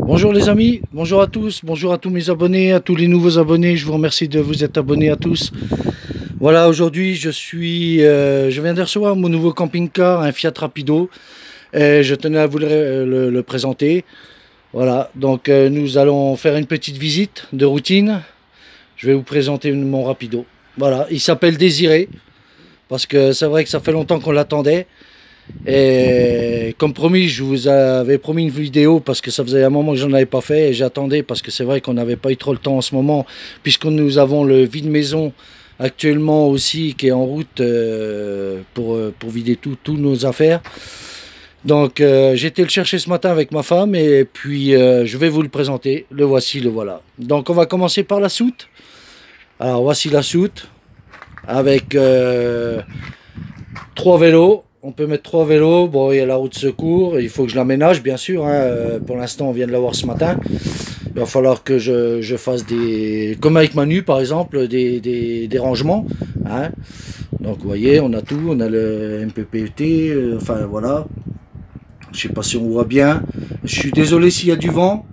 Bonjour les amis, bonjour à tous, bonjour à tous mes abonnés, à tous les nouveaux abonnés, je vous remercie de vous être abonnés à tous. Voilà, aujourd'hui je viens de recevoir mon nouveau camping-car, un Fiat Rapido, et je tenais à vous le présenter. Voilà, donc nous allons faire une petite visite de routine. Je vais vous présenter mon Rapido. Voilà, il s'appelle Désiré, parce que c'est vrai que ça fait longtemps qu'on l'attendait. Et comme promis, je vous avais promis une vidéo parce que ça faisait un moment que j'en avais pas fait et j'attendais parce que c'est vrai qu'on n'avait pas eu trop le temps en ce moment puisque nous avons le vide maison actuellement aussi qui est en route pour vider toutes nos affaires. Donc j'ai été le chercher ce matin avec ma femme et puis je vais vous le présenter. Le voici, le voilà. Donc on va commencer par la soute. Alors voici la soute avec 3 vélos. On peut mettre 3 vélos. Bon, il y a la roue de secours. Il faut que je l'aménage, bien sûr. Hein. Pour l'instant, on vient de l'avoir ce matin. Il va falloir que je fasse des... Comme avec Manu, par exemple, des rangements. Hein. Donc, vous voyez, on a tout. On a le MPPT. Enfin, voilà. Je sais pas si on voit bien. Je suis désolé s'il y a du vent.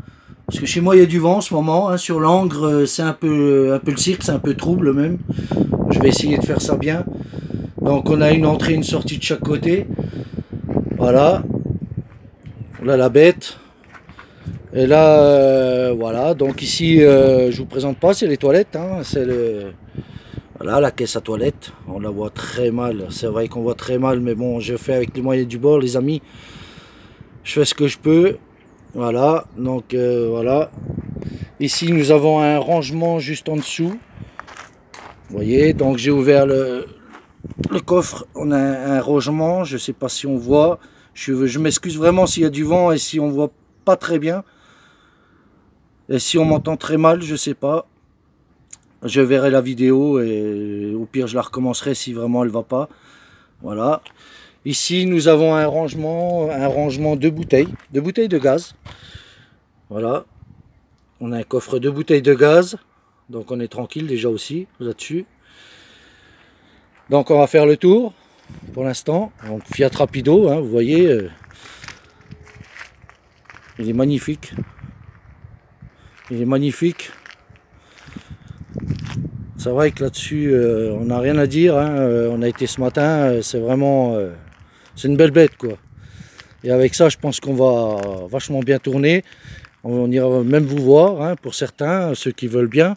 Parce que chez moi, il y a du vent en ce moment. Hein. Sur l'Angre, c'est un peu le cirque. C'est un peu trouble, même. Je vais essayer de faire ça bien. Donc on a une entrée et une sortie de chaque côté. Voilà. Là la bête. Et là, voilà. Donc ici, je vous présente pas, c'est les toilettes. Hein. C'est voilà, la caisse à toilettes. On la voit très mal. C'est vrai qu'on voit très mal, mais bon, je fais avec les moyens du bord, les amis. Je fais ce que je peux. Voilà. Donc voilà. Ici, nous avons un rangement juste en dessous. Vous voyez. Donc j'ai ouvert le coffre, on a un rangement, je ne sais pas si on voit, je m'excuse vraiment s'il y a du vent et si on voit pas très bien, et si on m'entend très mal, je sais pas, je verrai la vidéo et au pire je la recommencerai si vraiment elle va pas. Voilà, ici nous avons un rangement de bouteilles de gaz. Voilà, on a un coffre de bouteilles de gaz, donc on est tranquille déjà aussi là-dessus. Donc on va faire le tour pour l'instant. Donc Fiat Rapido, hein, vous voyez, il est magnifique. Il est magnifique. C'est vrai que là-dessus, on n'a rien à dire. Hein. On a été ce matin, c'est vraiment, c'est une belle bête quoi. Et avec ça, je pense qu'on va vachement bien tourner. On ira même vous voir, hein, pour certains, ceux qui veulent bien.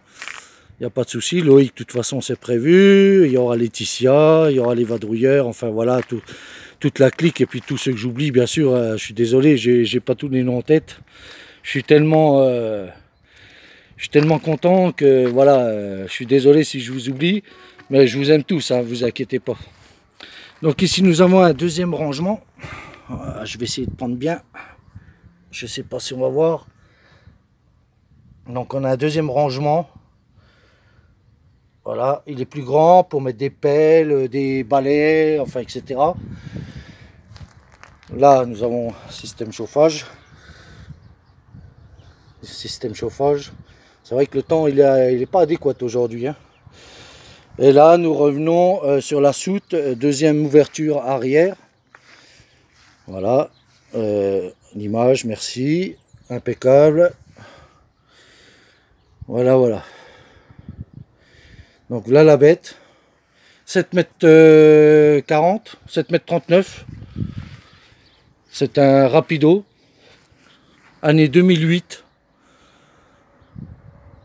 Il n'y a pas de souci, Loïc, de toute façon, c'est prévu. Il y aura Laetitia, il y aura les vadrouilleurs, enfin voilà, toute la clique. Et puis tous ceux que j'oublie, bien sûr, je suis désolé, j'ai pas tous les noms en tête. Je suis tellement content que, voilà, je suis désolé si je vous oublie. Mais je vous aime tous, hein, vous inquiétez pas. Donc ici, nous avons un deuxième rangement. Je vais essayer de prendre bien. Je sais pas si on va voir. Donc on a un deuxième rangement. Voilà, il est plus grand pour mettre des pelles, des balais, enfin etc. Là, nous avons système chauffage. Système chauffage. C'est vrai que le temps, il est pas adéquat aujourd'hui. Hein. Et là, nous revenons sur la soute, deuxième ouverture arrière. Voilà, l'image, merci, impeccable. Voilà, voilà. Donc là la bête, 7,40 m, 7,39 m. C'est un Rapido, année 2008.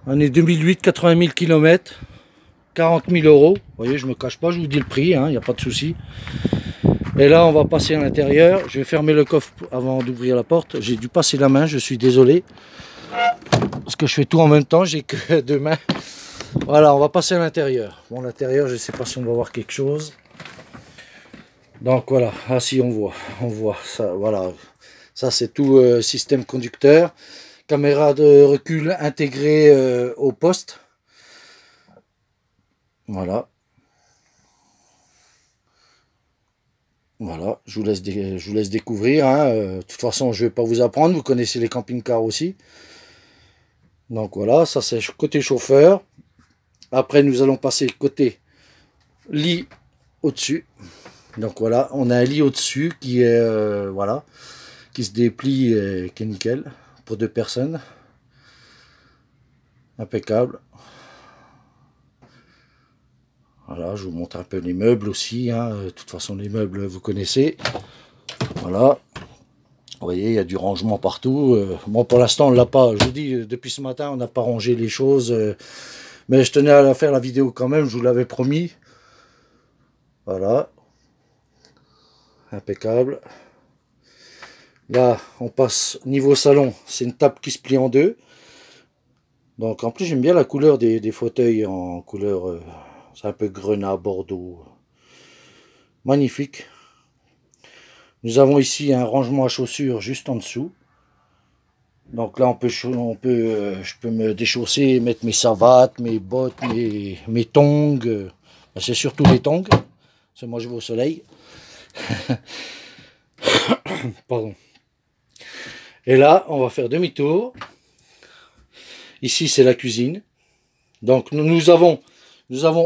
Année 2008, 80 000 km, 40 000 euros. Vous voyez, je me cache pas, je vous dis le prix, il n'y a pas de souci. Et là, on va passer à l'intérieur. Je vais fermer le coffre avant d'ouvrir la porte. J'ai dû passer la main, je suis désolé. Parce que je fais tout en même temps, j'ai que 2 mains. Voilà, on va passer à l'intérieur. Bon, l'intérieur, je ne sais pas si on va voir quelque chose. Donc voilà, ah si, on voit ça, voilà. Ça, c'est tout système conducteur. Caméra de recul intégrée au poste. Voilà. Voilà, je vous laisse découvrir. Hein. De toute façon, je ne vais pas vous apprendre. Vous connaissez les camping-cars aussi. Donc voilà, ça c'est côté chauffeur. Après, nous allons passer côté lit au-dessus. Donc voilà, on a un lit au-dessus qui est voilà, qui se déplie, qui est nickel. pour 2 personnes. Impeccable. Voilà, je vous montre un peu les meubles aussi, hein. De toute façon, les meubles, vous connaissez. Voilà. Vous voyez, il y a du rangement partout. Bon, pour l'instant, on ne l'a pas. Je vous dis, depuis ce matin, on n'a pas rangé les choses. Mais je tenais à faire la vidéo quand même, je vous l'avais promis. Voilà. Impeccable. Là, on passe niveau salon. C'est une table qui se plie en deux. Donc, en plus, j'aime bien la couleur des fauteuils en couleur... c'est un peu grenat, bordeaux. Magnifique. Nous avons ici un rangement à chaussures juste en dessous. Donc là, je peux me déchausser, mettre mes savates, mes bottes, mes tongs. C'est surtout les tongs. Parce que moi, je vais au soleil. Pardon. Et là, on va faire demi-tour. Ici, c'est la cuisine. Donc, nous avons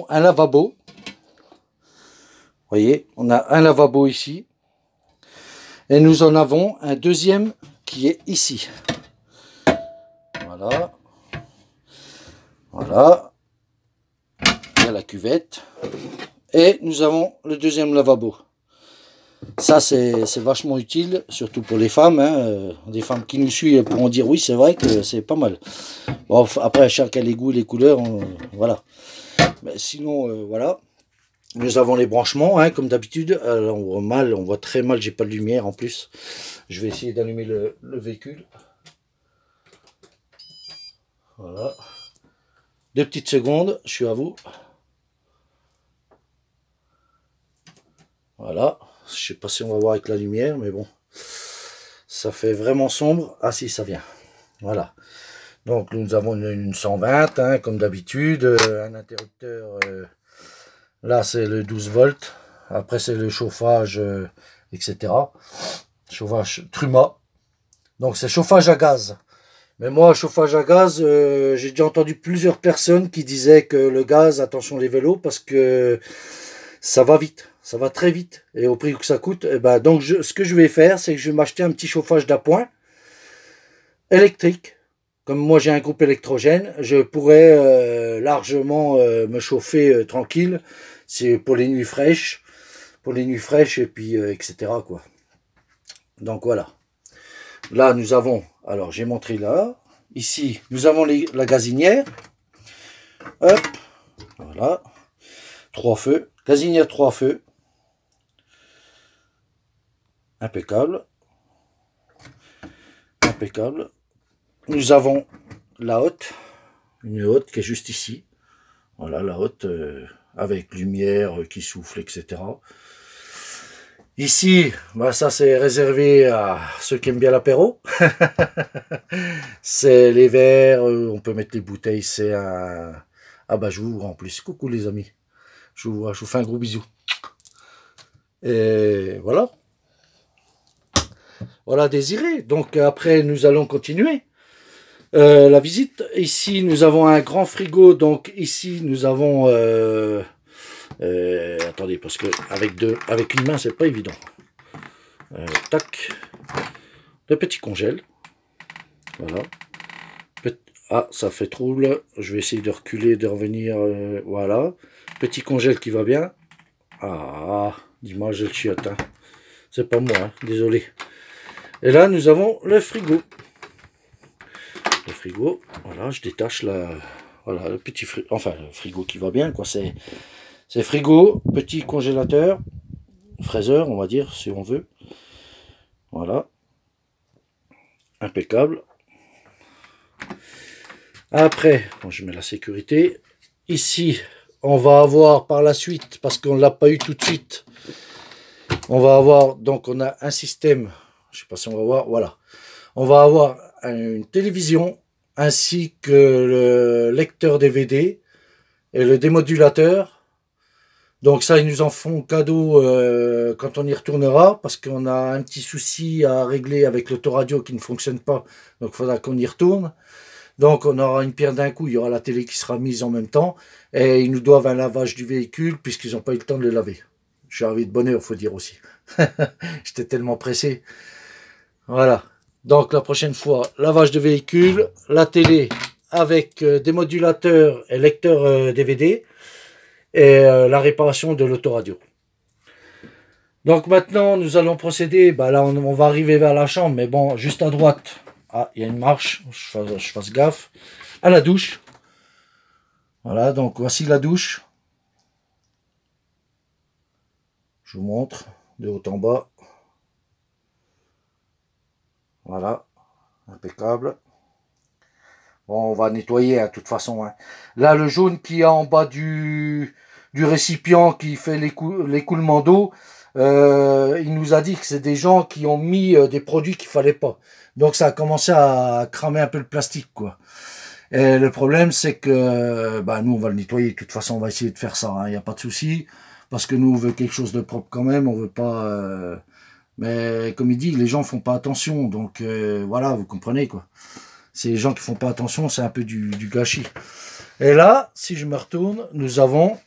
un lavabo. Vous voyez, on a un lavabo ici. Et nous en avons un deuxième qui est ici. Voilà. Voilà. Il y a la cuvette. Et nous avons le deuxième lavabo. Ça, c'est vachement utile, surtout pour les femmes. Hein. Des femmes qui nous suivent pourront dire oui, c'est vrai que c'est pas mal. Bon, après, chacun les goûts, les couleurs, voilà. Mais sinon, voilà. Nous avons les branchements, hein, comme d'habitude. On voit mal, on voit très mal, j'ai pas de lumière en plus. Je vais essayer d'allumer le véhicule. Voilà. 2 petites secondes, je suis à vous. Voilà. Je sais pas si on va voir avec la lumière, mais bon. Ça fait vraiment sombre. Ah si, ça vient. Voilà. Donc nous avons une 120, hein, comme d'habitude. Un interrupteur... là, c'est le 12 volts. Après, c'est le chauffage, etc. Chauffage Truma. Donc, c'est chauffage à gaz. Mais moi, chauffage à gaz, j'ai déjà entendu plusieurs personnes qui disaient que le gaz, attention les vélos, parce que ça va vite. Ça va très vite. Et au prix que ça coûte, eh ben, donc ce que je vais faire, c'est que je vais m'acheter un petit chauffage d'appoint électrique. Comme moi, j'ai un groupe électrogène, je pourrais largement me chauffer tranquille. C'est pour les nuits fraîches. Pour les nuits fraîches et puis etc. quoi. Donc voilà. Là nous avons, alors j'ai montré là. Ici nous avons la gazinière. Hop. Voilà. 3 feux. Gazinière 3 feux. Impeccable. Impeccable. Nous avons la hotte. Une hotte qui est juste ici. Voilà la hotte. Avec lumière qui souffle, etc. Ici, bah ça c'est réservé à ceux qui aiment bien l'apéro. C'est les verres, on peut mettre les bouteilles, c'est un... Ah bah je vous vois en plus, coucou les amis. Je vous fais un gros bisou. Et voilà. Voilà Désiré. Donc après nous allons continuer. La visite, ici nous avons un grand frigo, donc ici nous avons attendez, parce que avec une main c'est pas évident. Tac, le petit congèle, voilà. Ah, ça fait trouble, je vais essayer de reculer, de revenir, voilà. Petit congèle qui va bien. Ah, dis-moi, j'ai le chiotte, hein. C'est pas moi, hein, désolé. Et là nous avons le frigo. Le frigo, voilà, je détache voilà, le petit frigo, enfin le frigo qui va bien, quoi, c'est frigo, petit congélateur, fraiseur, on va dire, si on veut, voilà, impeccable. Après, bon, je mets la sécurité, ici, on va avoir par la suite, parce qu'on ne l'a pas eu tout de suite, on va avoir, donc on a un système, je sais pas si on va voir, voilà, on va avoir une télévision ainsi que le lecteur DVD et le démodulateur. Donc ça, ils nous en font cadeau quand on y retournera, parce qu'on a un petit souci à régler avec l'autoradio qui ne fonctionne pas, donc il faudra qu'on y retourne. Donc on aura une pierre d'un coup, il y aura la télé qui sera mise en même temps, et ils nous doivent un lavage du véhicule, puisqu'ils n'ont pas eu le temps de le laver. Je suis arrivé de bonne heure, faut dire aussi. J'étais tellement pressé. Voilà. Donc la prochaine fois, lavage de véhicule, la télé avec des modulateurs et lecteurs DVD et la réparation de l'autoradio. Donc maintenant, nous allons procéder, bah là on va arriver vers la chambre, mais bon, juste à droite, ah, il y a une marche, je fasse gaffe, à la douche. Voilà, donc voici la douche. Je vous montre de haut en bas. Voilà, impeccable. Bon, on va nettoyer de toute façon. Hein. Là, le jaune qui est en bas du récipient qui fait l'écoulement d'eau, il nous a dit que c'est des gens qui ont mis des produits qu'il fallait pas. Donc ça a commencé à cramer un peu le plastique, quoi. Et le problème, c'est que bah, nous, on va le nettoyer. De toute façon, on va essayer de faire ça. Il n'y a pas de souci. Parce que nous, on veut quelque chose de propre quand même. On veut pas... Mais comme il dit, les gens font pas attention. Donc voilà, vous comprenez, quoi. C'est les gens qui font pas attention, c'est un peu du gâchis. Et là, si je me retourne, nous avons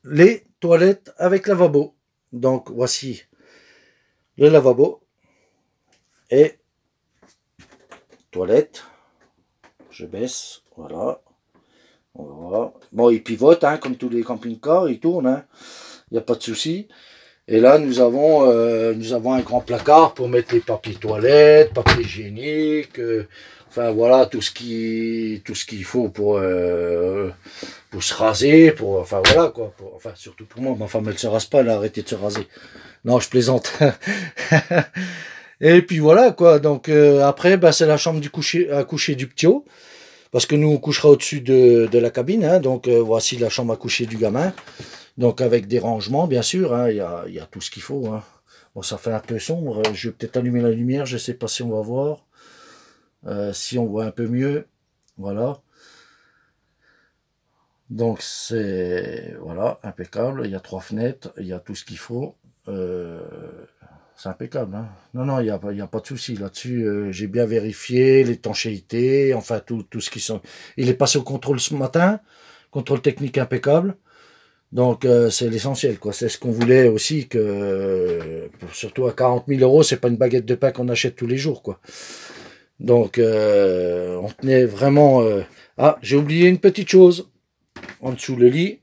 les toilettes avec lavabo. Donc voici le lavabo et toilette. Je baisse, voilà. On va voir. Bon, il pivote, hein, comme tous les camping-cars, il tourne, hein. Il n'y a pas de souci. Et là, nous avons un grand placard pour mettre les papiers toilettes, papier hygiénique, enfin voilà, tout ce qu'il faut pour se raser, enfin voilà quoi, enfin surtout pour moi, ma femme elle se rase pas, elle a arrêté de se raser. Non, je plaisante. Et puis voilà quoi, donc après, bah, c'est la chambre à coucher du ptio, parce que nous on couchera au-dessus de la cabine, hein, donc voici la chambre à coucher du gamin. Donc avec des rangements, bien sûr, hein, y a tout ce qu'il faut. Hein. Bon, ça fait un peu sombre. Je vais peut-être allumer la lumière. Je ne sais pas si on va voir. Si on voit un peu mieux. Voilà. Donc c'est voilà, impeccable. Il y a 3 fenêtres. Il y a tout ce qu'il faut. C'est impeccable. Hein. Non, il n'y a pas de souci là-dessus. J'ai bien vérifié l'étanchéité. Enfin, tout ce qui sont... Il est passé au contrôle ce matin. Contrôle technique impeccable. Donc c'est l'essentiel, quoi. C'est ce qu'on voulait aussi, que surtout à 40 000 €, c'est pas une baguette de pain qu'on achète tous les jours, quoi. Donc on tenait vraiment. Ah, j'ai oublié une petite chose. En dessous le lit,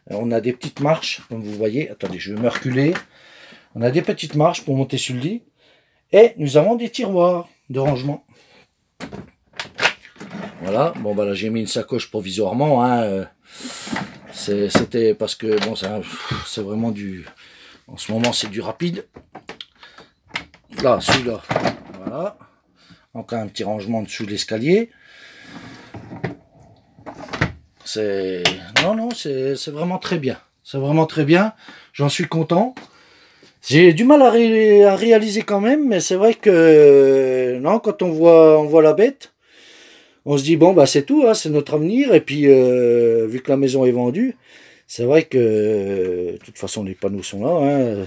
on a des petites marches, comme vous voyez. Attendez, je vais me reculer. On a des petites marches pour monter sur le lit, et nous avons des tiroirs de rangement. Voilà. Bon bah là j'ai mis une sacoche provisoirement. Hein, c'était parce que bon, c'est vraiment du... En ce moment, c'est du rapide. Là, celui-là. Voilà. Encore un petit rangement dessous l'escalier. Non, c'est vraiment très bien. C'est vraiment très bien. J'en suis content. J'ai du mal à réaliser quand même, mais c'est vrai que non, quand on voit la bête, on se dit, bon, bah c'est tout, hein, c'est notre avenir. Et puis, vu que la maison est vendue, c'est vrai que, de toute façon, les panneaux sont là. Hein.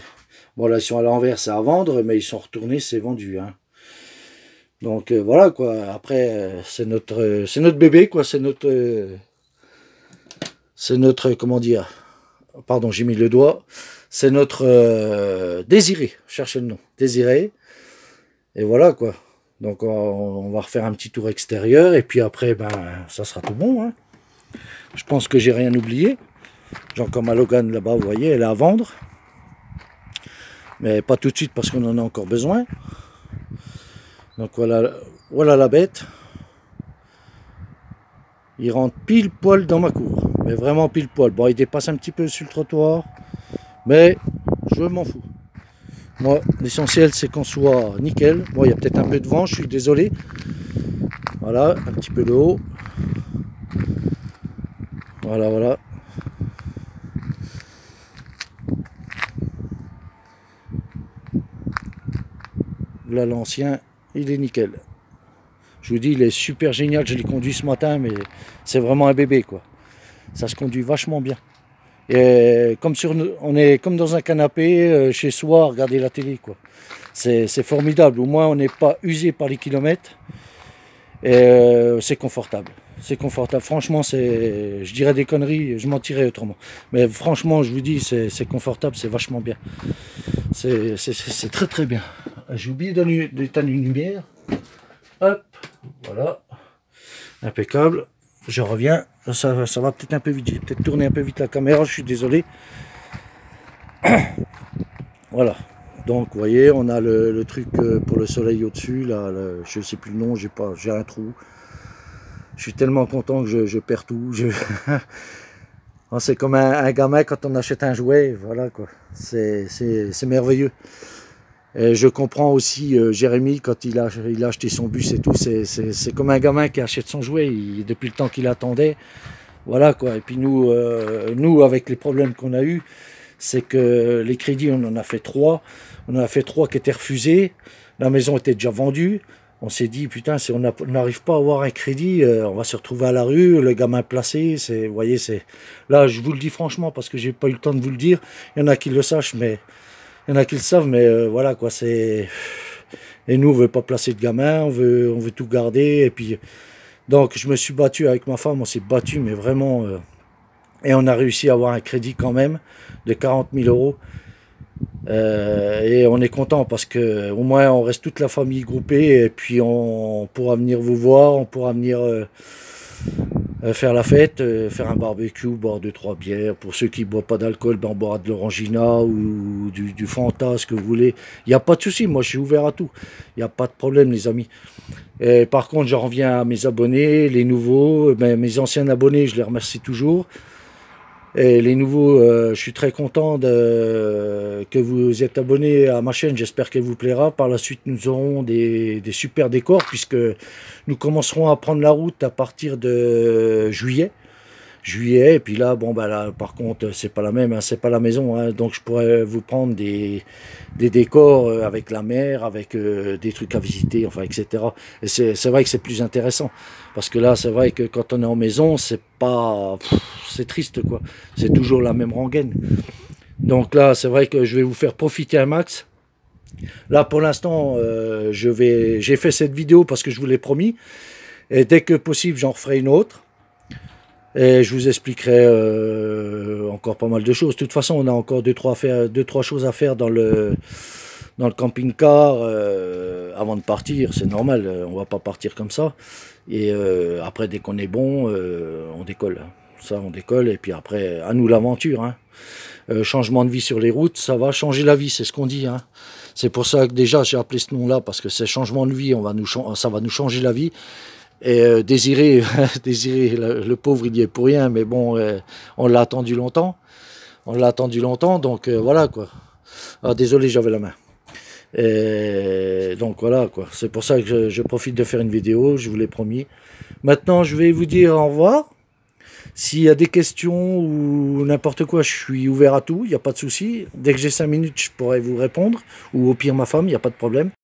Bon, là, ils sont à l'envers, c'est à vendre, mais ils sont retournés, c'est vendu. Hein. Donc, voilà, quoi. Après, c'est notre bébé, quoi. C'est notre, comment dire, pardon, j'ai mis le doigt. C'est notre Désiré, cherchez le nom, Désiré. Et voilà, quoi. Donc on va refaire un petit tour extérieur et puis après ben ça sera tout bon. Hein. Je pense que j'ai rien oublié. Genre comme à Logan là-bas, vous voyez, elle est à vendre. Mais pas tout de suite parce qu'on en a encore besoin. Donc voilà la bête. Il rentre pile poil dans ma cour. Mais vraiment pile poil. Bon, il dépasse un petit peu sur le trottoir. Mais je m'en fous. Moi, l'essentiel, c'est qu'on soit nickel. Bon, il y a peut-être un peu de vent, je suis désolé. Voilà, un petit peu de haut. Voilà, voilà. Là, l'ancien, il est nickel. Je vous dis, il est super génial. Je l'ai conduit ce matin, mais c'est vraiment un bébé, quoi. Ça se conduit vachement bien. Et comme on est comme dans un canapé chez soi à regarder la télé, quoi. C'est formidable. Au moins, on n'est pas usé par les kilomètres. Et c'est confortable. c'est confortable. Franchement, je dirais des conneries, je mentirais autrement. Mais franchement, je vous dis, c'est confortable, c'est vachement bien. C'est très très bien. J'ai oublié d'éteindre une lumière. Hop, voilà. Impeccable. Je reviens. Ça va peut-être un peu vite. J'ai peut-être tourné un peu vite la caméra, je suis désolé. Voilà. Donc, vous voyez, on a le truc pour le soleil au-dessus. Là, je ne sais plus le nom, j'ai un trou. Je suis tellement content que je perds tout. C'est comme un gamin quand on achète un jouet. Voilà, quoi. C'est merveilleux. Et je comprends aussi Jérémy quand il a acheté son bus et tout. C'est comme un gamin qui achète son jouet depuis le temps qu'il attendait. Voilà, quoi. Et puis nous, avec les problèmes qu'on a eus, c'est que les crédits, on en a fait 3. On en a fait 3 qui étaient refusés. La maison était déjà vendue. On s'est dit, putain, si on n'arrive pas à avoir un crédit, on va se retrouver à la rue, le gamin placé. Vous voyez, là, je vous le dis franchement, parce que j'ai pas eu le temps de vous le dire. Il y en a qui le sachent, mais il y en a qui le savent, mais voilà, quoi, Et nous, on veut pas placer de gamin, on veut tout garder. Et puis, donc, je me suis battu avec ma femme, on s'est battu, mais vraiment... et on a réussi à avoir un crédit quand même de 40 000 euros. Et on est content parce que au moins on reste toute la famille groupée et puis on pourra venir vous voir, on pourra venir faire la fête, faire un barbecue, boire 2-3 bières. Pour ceux qui ne boivent pas d'alcool, ben on boira de l'orangina ou du Fanta, ce que vous voulez. Il n'y a pas de souci, moi je suis ouvert à tout. Il n'y a pas de problème les amis. Et par contre, j'en reviens à mes abonnés, les nouveaux, mes anciens abonnés, je les remercie toujours. Et les nouveaux, je suis très content que vous êtes abonnés à ma chaîne, j'espère qu'elle vous plaira. Par la suite, nous aurons des super décors, puisque nous commencerons à prendre la route à partir de juillet. Et puis là, bon, bah là, par contre, c'est pas la même, hein, c'est pas la maison, hein, donc je pourrais vous prendre des décors avec la mer, avec des trucs à visiter, enfin, etc. Et c'est vrai que c'est plus intéressant, parce que là, c'est vrai que quand on est en maison, c'est pas, c'est triste, quoi. C'est toujours la même rengaine. Donc là, c'est vrai que je vais vous faire profiter un max. Là, pour l'instant, j'ai fait cette vidéo parce que je vous l'ai promis, et dès que possible, j'en referai une autre. Et je vous expliquerai encore pas mal de choses. De toute façon, on a encore deux, trois choses à faire dans le camping-car avant de partir. C'est normal, on va pas partir comme ça. Et après, dès qu'on est bon, on décolle. Ça, on décolle. Et puis après, à nous l'aventure. Hein. Changement de vie sur les routes, ça va changer la vie, c'est ce qu'on dit. Hein. C'est pour ça que déjà, j'ai appelé ce nom-là, parce que c'est changement de vie, ça va nous changer la vie. Et Désiré, le pauvre, il y est pour rien, mais bon, on l'a attendu longtemps. Donc voilà, quoi. Ah, désolé, j'avais la main. Et donc voilà, quoi. C'est pour ça que je profite de faire une vidéo, je vous l'ai promis. Maintenant, je vais vous dire au revoir. S'il y a des questions ou n'importe quoi, je suis ouvert à tout, il n'y a pas de souci. Dès que j'ai 5 minutes, je pourrai vous répondre. Ou au pire, ma femme, il n'y a pas de problème.